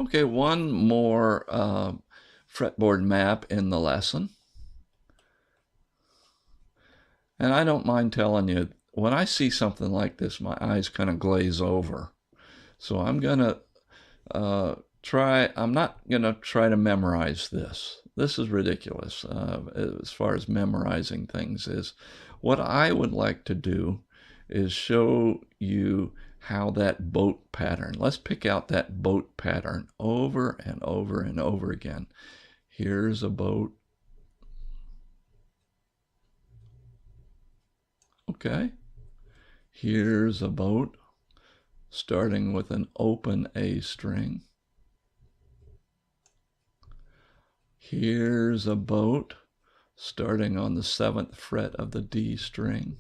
Okay, one more fretboard map in the lesson. And I don't mind telling you, when I see something like this, my eyes kind of glaze over. So I'm going to I'm not going to try to memorize this. This is ridiculous as far as memorizing things is. What I would like to do is show you how that boat pattern, let's pick out that boat pattern over and over and over again. Here's a boat. Okay. Here's a boat starting with an open A string. Here's a boat starting on the 7th fret of the D string.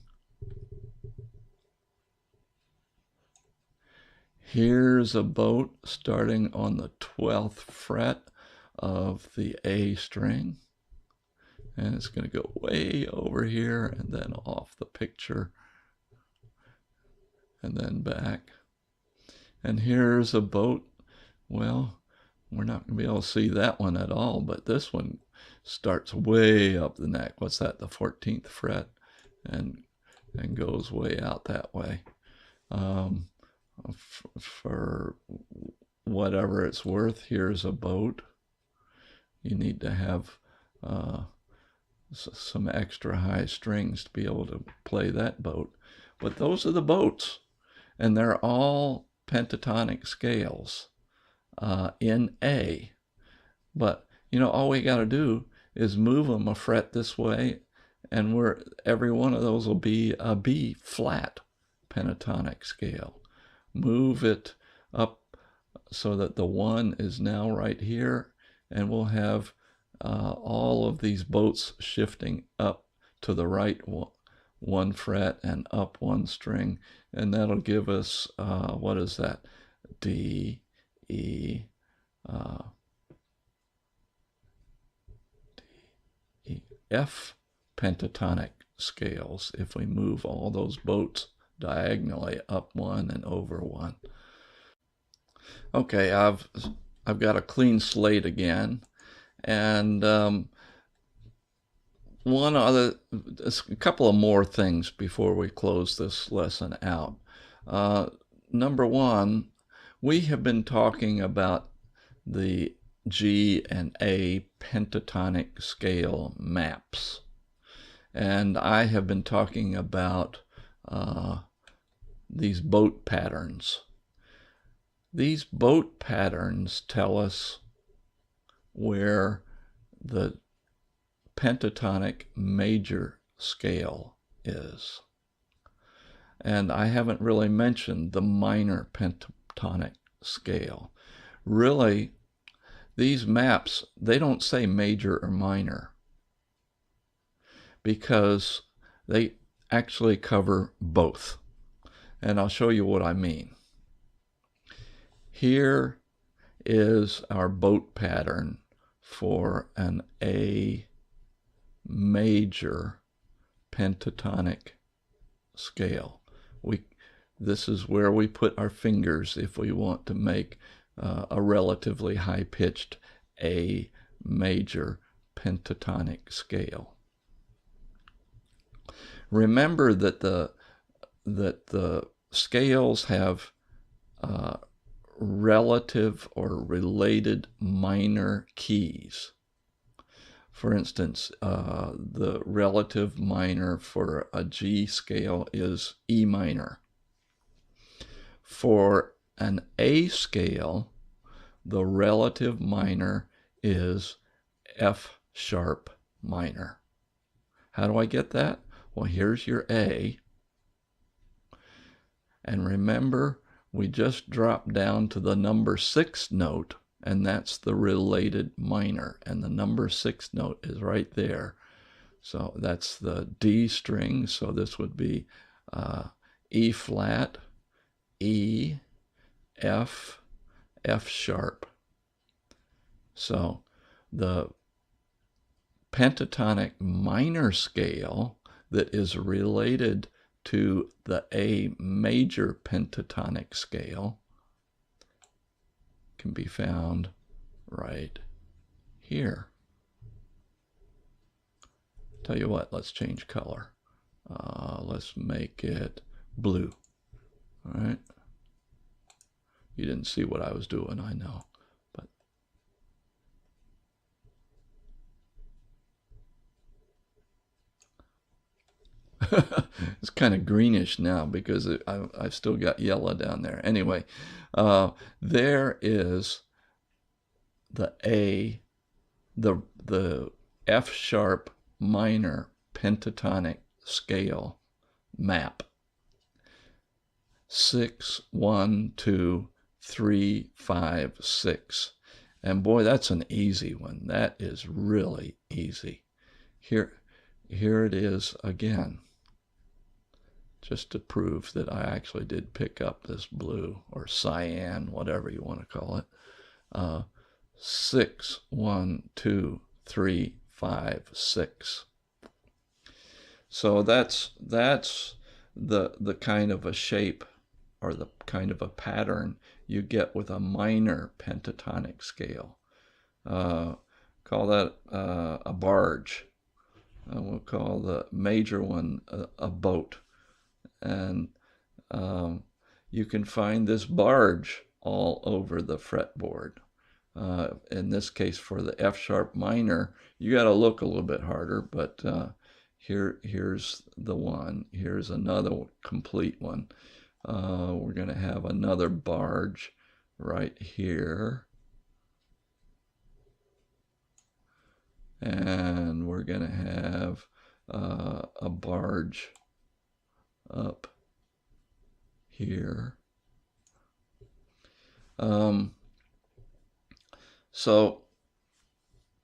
Here's a boat starting on the 12th fret of the A string. And it's going to go way over here and then off the picture and then back. And here's a boat. Well, we're not going to be able to see that one at all, but this one starts way up the neck. What's that? The 14th fret, and goes way out that way. For whatever it's worth, here's a boat. You need to have some extra high strings to be able to play that boat. But those are the boats, and they're all pentatonic scales in A. But you know, all we got to do is move them a fret this way, and every one of those will be a B flat pentatonic scale. Move it up so that the 1 is now right here, and we'll have all of these boats shifting up to the right 1 fret and up 1 string, and that'll give us what is that? D, E, D, E, F pentatonic scales if we move all those boats diagonally up 1 and over 1. Okay, I've got a clean slate again, and a couple of more things before we close this lesson out. Number one, we have been talking about the G and A pentatonic scale maps, and I have been talking about these boat patterns. These boat patterns tell us where the pentatonic major scale is. And I haven't really mentioned the minor pentatonic scale. Really, these maps, they don't say major or minor because they actually cover both. And I'll show you what I mean. Here is our boat pattern for an A major pentatonic scale. This is where we put our fingers if we want to make a relatively high-pitched A major pentatonic scale. Remember that the scales have relative or related minor keys. For instance, the relative minor for a G scale is E minor. For an A scale, the relative minor is F sharp minor. How do I get that? Well, here's your A. And remember, we just dropped down to the number 6 note, and that's the related minor. And the number 6 note is right there. So that's the D string. So this would be E flat, E, F, F sharp. So the pentatonic minor scale that is related to the A major pentatonic scale can be found right here. Tell you what, let's change color. Let's make it blue. All right. You didn't see what I was doing, I know. But it's kind of greenish now because I've still got yellow down there. Anyway, there is the A, the F sharp minor pentatonic scale map. 6, 1, 2, 3, 5, 6. And boy, that's an easy one. That is really easy. Here it is again, just to prove that I actually did pick up this blue or cyan, whatever you want to call it. 6, 1, 2, 3, 5, 6. So that's the kind of a shape or the kind of a pattern you get with a minor pentatonic scale. Call that a barge. We'll call the major one a boat. And you can find this barge all over the fretboard. In this case, for the F sharp minor, you got to look a little bit harder, but here's the one. Here's another complete one. We're going to have another barge right here. And we're going to have a barge up here. So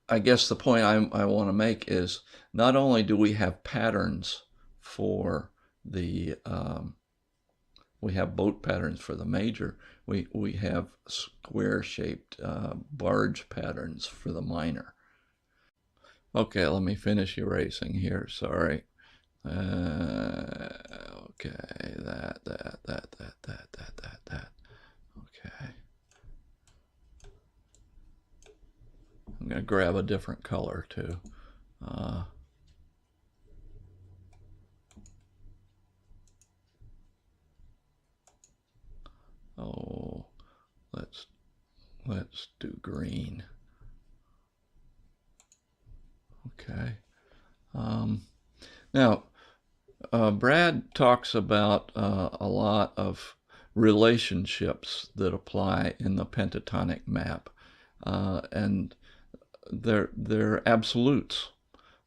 I guess the point I want to make is not only do we have patterns for the we have boat patterns for the major, we have square-shaped barge patterns for the minor. Okay, let me finish erasing here, sorry. Okay, that. Okay. I'm going to grab a different color too. Oh, let's do green. Okay. Now, Brad talks about a lot of relationships that apply in the pentatonic map, and they're absolutes.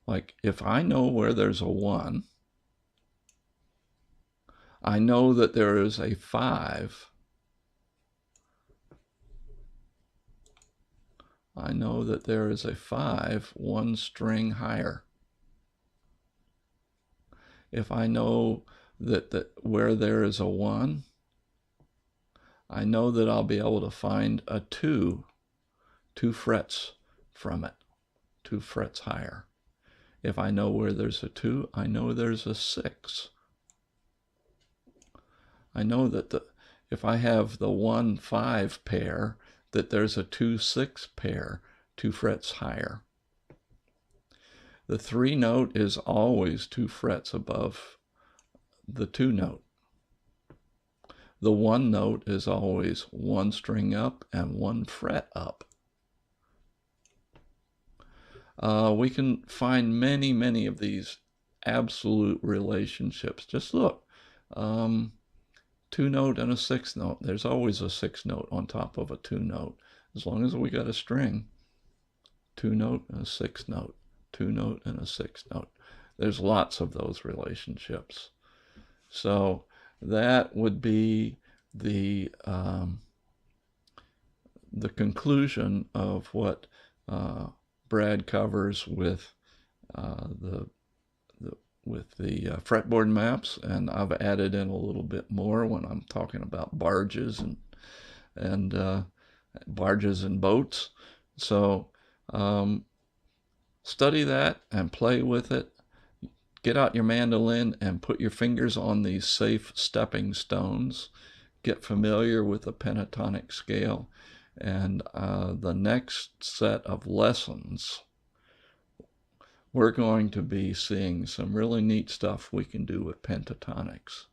Like if I know where there's a 1, I know that there is a 5. I know that there is a 5 1 string higher. If I know that where there is a 1, I know that I'll be able to find a 2 frets from it, 2 frets higher. If I know where there's a 2, I know there's a 6. I know that if I have the 1-5 pair, that there's a 2-6 pair, 2 frets higher. The 3 note is always 2 frets above the 2 note. The 1 note is always 1 string up and 1 fret up. We can find many of these absolute relationships. Just look. 2 note and a 6 note. There's always a 6 note on top of a 2 note. As long as we got a string. 2 note and a 6 note. 2 note and a 6 note. There's lots of those relationships. So that would be the conclusion of what Brad covers with the fretboard maps, and I've added in a little bit more when I'm talking about barges and barges and boats. So study that and play with it. Get out your mandolin and put your fingers on these safe stepping stones. Get familiar with the pentatonic scale, And the next set of lessons, we're going to be seeing some really neat stuff we can do with pentatonics.